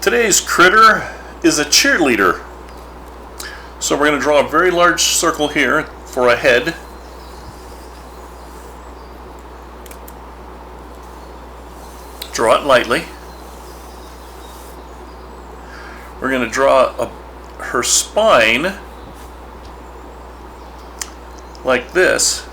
Today's critter is a cheerleader. So we're going to draw a very large circle here for a head. Draw it lightly. We're going to draw her spine like this.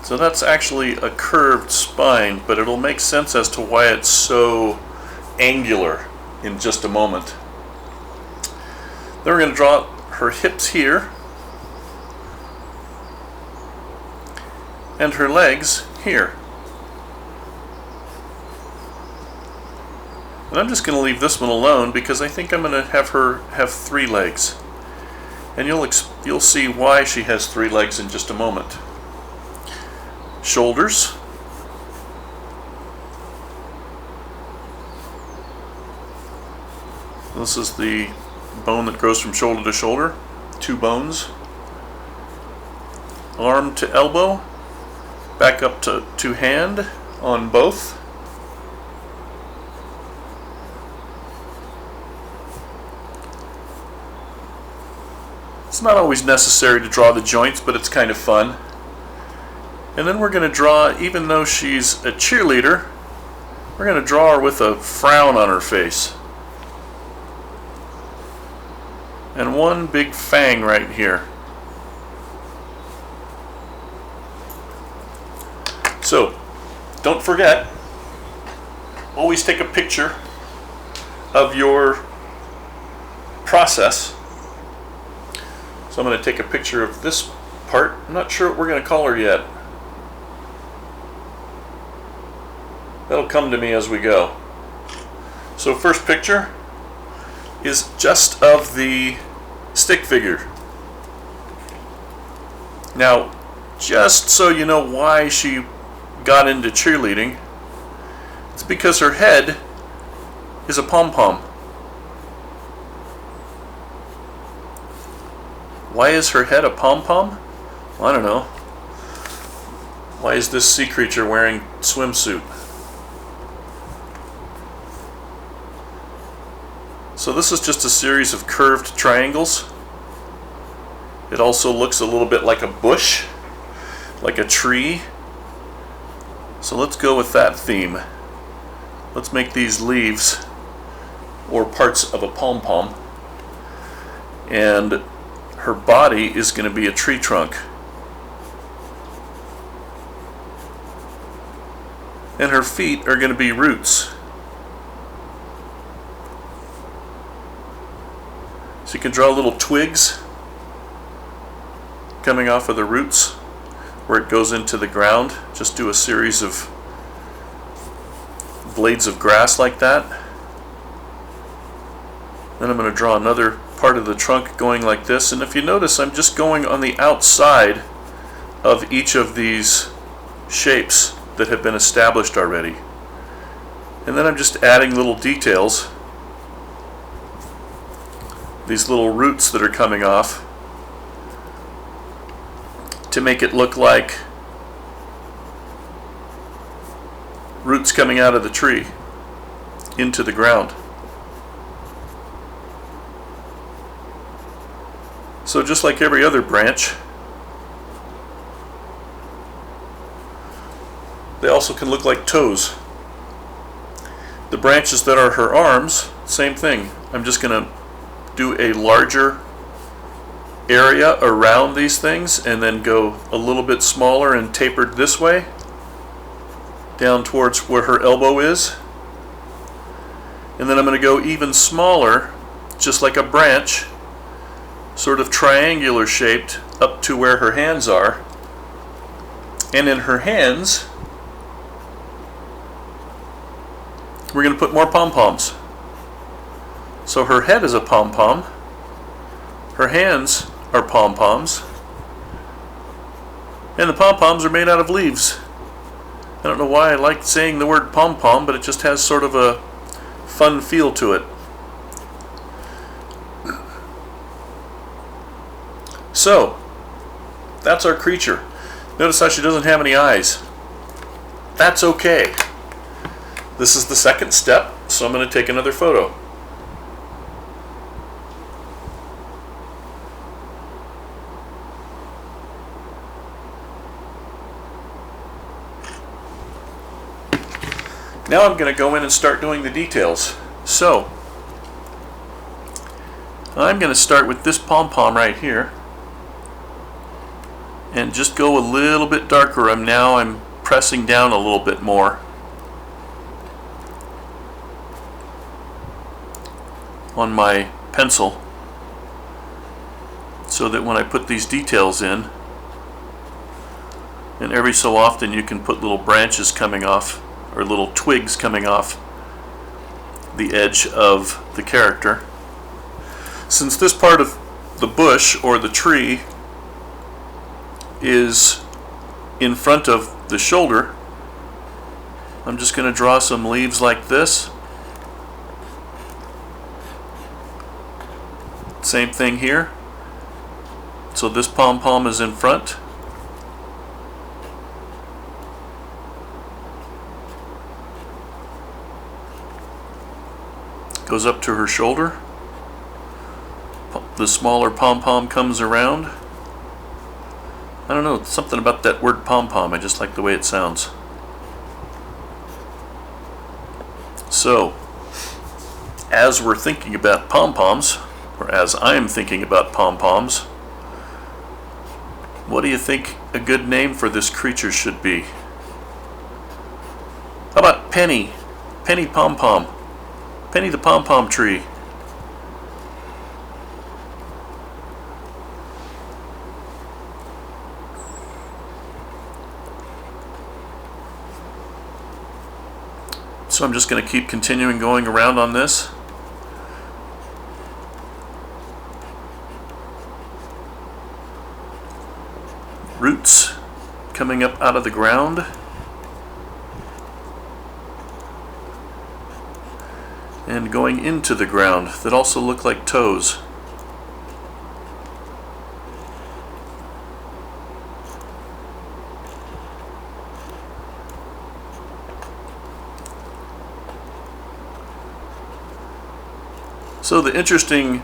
So that's actually a curved spine, but it'll make sense as to why it's so angular in just a moment. Then we're going to draw her hips here and her legs here. And I'm just going to leave this one alone because I think I'm going to have her have 3 legs. And you'll see why she has 3 legs in just a moment. Shoulders. This is the bone that goes from shoulder to shoulder. 2 bones. Arm to elbow. Back up to hand on both. It's not always necessary to draw the joints, but it's kind of fun. And then we're going to draw, even though she's a cheerleader, we're going to draw her with a frown on her face. And one big fang right here. So, don't forget, always take a picture of your process. So I'm going to take a picture of this part. I'm not sure what we're going to call her yet. That'll come to me as we go. So first picture is just of the stick figure. Now, just so you know why she got into cheerleading, it's because her head is a pom-pom. Why is her head a pom-pom? I don't know. Why is this sea creature wearing swimsuit? So this is just a series of curved triangles. It also looks a little bit like a bush, like a tree. So let's go with that theme. Let's make these leaves or parts of a pom-pom. And her body is going to be a tree trunk. And her feet are going to be roots. So you can draw little twigs coming off of the roots where it goes into the ground. Just do a series of blades of grass like that. Then I'm going to draw another part of the trunk going like this. And if you notice, I'm just going on the outside of each of these shapes that have been established already. And then I'm just adding little details. These little roots that are coming off to make it look like roots coming out of the tree into the ground. So just like every other branch, they also can look like toes. The branches that are her arms, same thing. I'm just going to do a larger area around these things and then go a little bit smaller and tapered this way down towards where her elbow is. And then I'm going to go even smaller, just like a branch, sort of triangular shaped up to where her hands are. And in her hands, we're going to put more pom-poms. So her head is a pom-pom, her hands are pom-poms, and the pom-poms are made out of leaves. I don't know why I like saying the word pom-pom, but it just has sort of a fun feel to it. So, that's our creature. Notice how she doesn't have any eyes. That's okay. This is the second step, so I'm going to take another photo. Now I'm going to go in and start doing the details. So, I'm going to start with this pom-pom right here and just go a little bit darker. I'm pressing down a little bit more on my pencil so that when I put these details in, and every so often you can put little branches coming off or little twigs coming off the edge of the character. Since this part of the bush or the tree is in front of the shoulder, I'm just going to draw some leaves like this. Same thing here. So this pom-pom is in front. Goes up to her shoulder. The smaller pom-pom comes around. I don't know, something about that word pom-pom, I just like the way it sounds. So, as we're thinking about pom-poms, or as I'm thinking about pom-poms, what do you think a good name for this creature should be? How about Penny? Penny Pom-Pom. Penny the pom-pom tree. So I'm just going to keep continuing going around on this. Roots coming up out of the ground. And going into the ground that also look like toes. So the interesting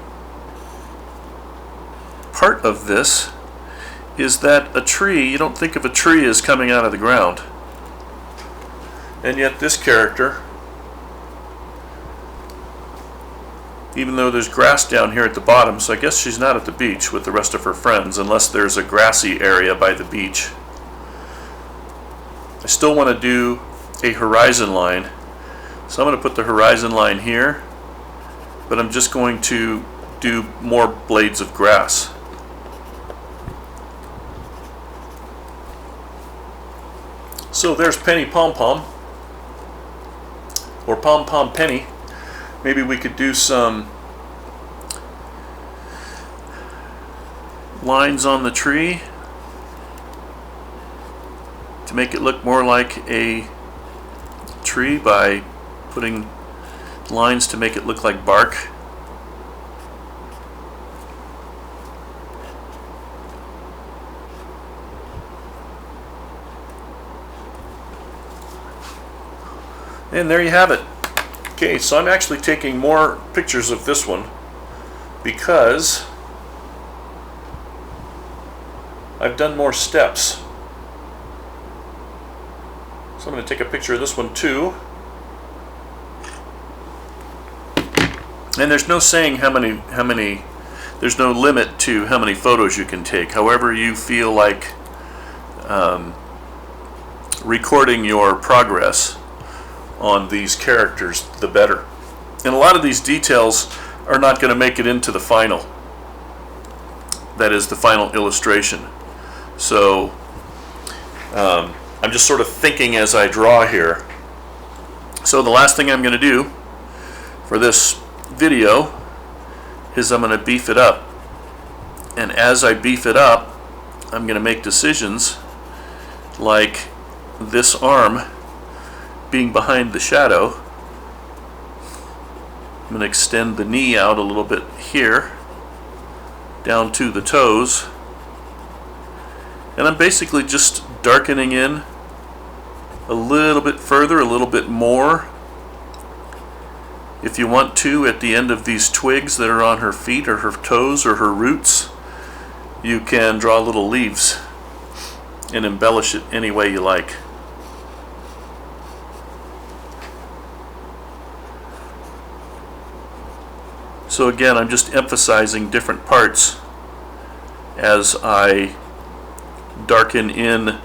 part of this is that a tree, you don't think of a tree as coming out of the ground. And yet this character, even though there's grass down here at the bottom, so I guess she's not at the beach with the rest of her friends unless there's a grassy area by the beach. I still want to do a horizon line, so I'm going to put the horizon line here, but I'm just going to do more blades of grass. So there's Penny Pom-Pom, or Pom-Pom Penny. Maybe we could do some lines on the tree to make it look more like a tree by putting lines to make it look like bark. And there you have it. Okay, so I'm actually taking more pictures of this one because I've done more steps. So I'm going to take a picture of this one too. And there's no saying how many, there's no limit to how many photos you can take. However you feel like recording your progress on these characters, the better. And a lot of these details are not going to make it into the final. That is the final illustration. So I'm just sort of thinking as I draw here. So the last thing I'm going to do for this video is I'm going to beef it up. And as I beef it up, I'm going to make decisions like this arm being behind the shadow. I'm going to extend the knee out a little bit here down to the toes, and I'm basically just darkening in a little bit further, a little bit more If you want to, at the end of these twigs that are on her feet or her toes or her roots, you can draw little leaves and embellish it any way you like. So again, I'm just emphasizing different parts as I darken in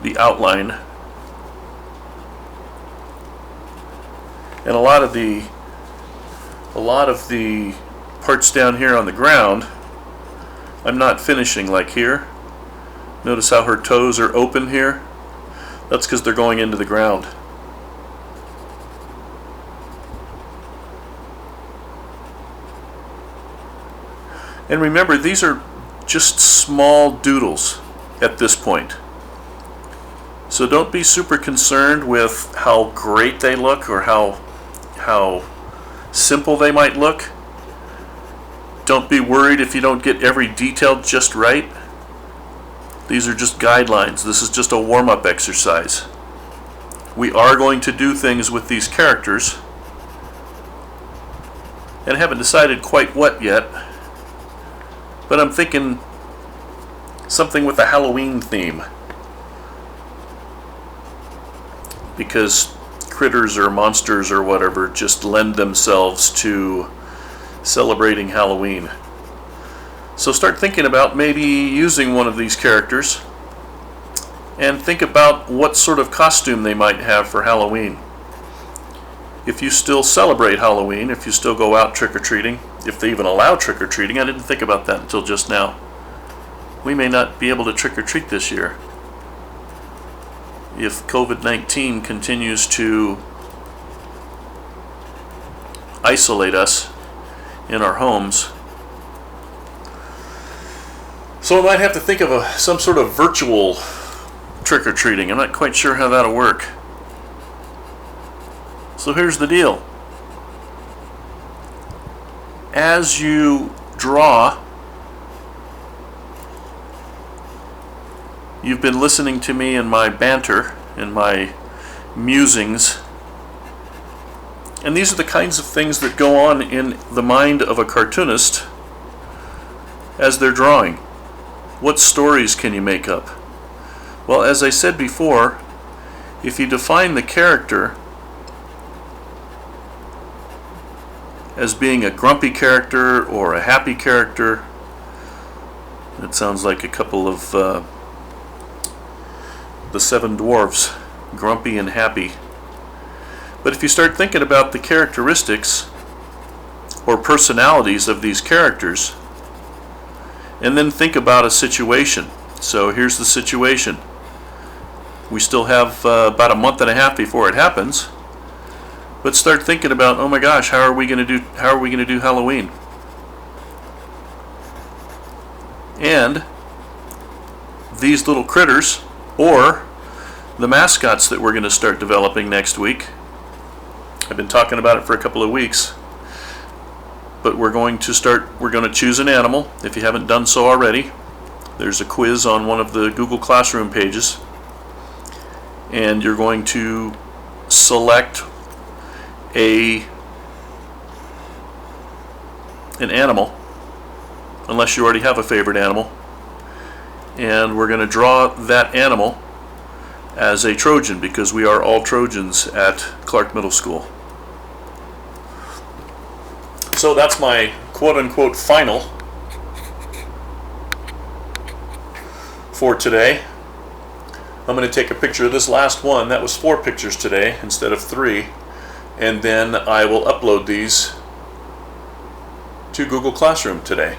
the outline. And a lot of the parts down here on the ground, I'm not finishing, like here. Notice how her toes are open here? That's because they're going into the ground. And remember, these are just small doodles at this point. So don't be super concerned with how great they look or how simple they might look. Don't be worried if you don't get every detail just right. These are just guidelines. This is just a warm-up exercise. We are going to do things with these characters, and haven't decided quite what yet, but I'm thinking something with a Halloween theme, because critters or monsters or whatever just lend themselves to celebrating Halloween. So start thinking about maybe using one of these characters and think about what sort of costume they might have for Halloween. If you still celebrate Halloween, if you still go out trick-or-treating, if they even allow trick-or-treating, I didn't think about that until just now. We may not be able to trick-or-treat this year if COVID-19 continues to isolate us in our homes. So I might have to think of some sort of virtual trick-or-treating. I'm not quite sure how that'll work. So here's the deal. As you draw, you've been listening to me in my banter, in my musings, and these are the kinds of things that go on in the mind of a cartoonist as they're drawing. What stories can you make up? Well, as I said before, if you define the character as being a grumpy character or a happy character, it sounds like a couple of the Seven Dwarfs, grumpy and happy. But if you start thinking about the characteristics or personalities of these characters, and then think about a situation. So here's the situation. We still have about a month and a half before it happens. But start thinking about, oh my gosh, how are we going to do Halloween? And these little critters, or the mascots that we're going to start developing next week. I've been talking about it for a couple of weeks. But we're going to choose an animal, if you haven't done so already. There's a quiz on one of the Google Classroom pages. And you're going to select an animal, unless you already have a favorite animal. And we're going to draw that animal as a Trojan, because we are all Trojans at Clark Middle School. So that's my quote-unquote final for today. I'm going to take a picture of this last one. That was 4 pictures today instead of 3. And then I will upload these to Google Classroom today.